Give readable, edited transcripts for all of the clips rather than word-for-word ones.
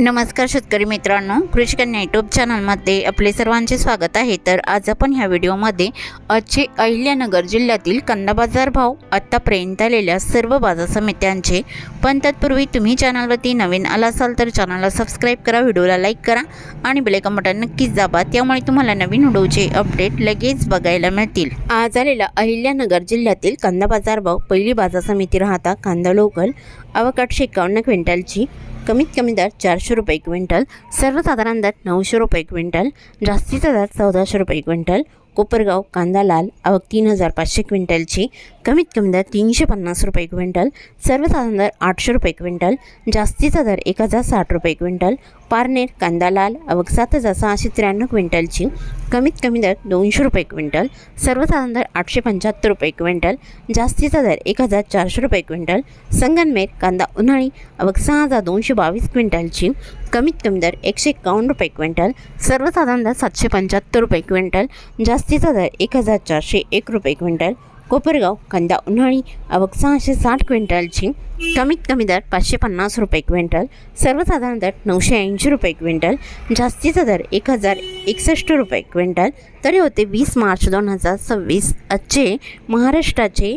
नमस्कार शेतकरी मित्रांनो, कृषी कन्या यूट्यूब चॅनलमध्ये आपले सर्वांचे स्वागत आहे। तर आज आपण ह्या व्हिडिओमध्ये आजचे अहिल्यानगर जिल्ह्यातील कांदा बाजार भाव, आतापर्यंत आलेल्या सर्व बाजार समित्यांचे, पण तत्पूर्वी तुम्ही चॅनलवरती नवीन आला असाल तर चॅनलला सबस्क्राईब करा, व्हिडिओला लाईक करा आणि बेल आयकॉन बटन नक्कीच दाबा, त्यामुळे तुम्हाला नवीन व्हिडिओचे अपडेट लगेच बघायला मिळतील। आज आलेला अहिल्यानगर जिल्ह्यातील कांदा बाजार भाव, पहिली बाजार समिती राहता कांदा लोकल, आवक 851 क्विंटलची, कमीत कमी दर 400 रुपये क्विंटल, सर्वसाधारण दर 900 रुपये क्विंटल, जास्तीचा दर 1400 रुपये क्विंटल। कोपरगाव कांदा लाल, आवक 3500 क्विंटलची, कमीत कमी दर 350 रुपये क्विंटल, सर्वसाधारण दर 800 रुपये क्विंटल, जास्तीचा दर 1060 रुपये क्विंटल। पारनेर कांदा लाल, आवक 7693 क्विंटलची, कमीत कमी दर 200 रुपये क्विंटल, सर्वसाधारण दर 875 रुपये क्विंटल, जास्तीचा दर 1400 रुपये क्विंटल। संगमनेर कांदा उन्हाळी, आवक 6222 क्विंटलची, कमीत कमी दर 151 रुपये क्विंटल, सर्वसाधारण दर 775 रुपये क्विंटल, जास्तीचा दर 1401 रुपये क्विंटल। कोपरगाव कांदा उन्हाळी, आवक 660 क्विंटलची, कमीत कमी दर 550 रुपये क्विंटल, सर्वसाधारण दर 980 रुपये क्विंटल, जास्तीचा दर 1061 रुपये क्विंटल। तरी होते 20 मार्च 2026 आजचे महाराष्ट्राचे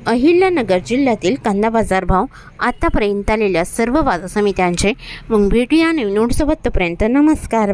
अहिल्यानगर जिल्ह्यातील कांदा बाजार भाव, आतापर्यंत आलेल्या सर्व बाजार समित्यांचे। मग भेटूया नवीन नोटसोबत, तोपर्यंत नमस्कार।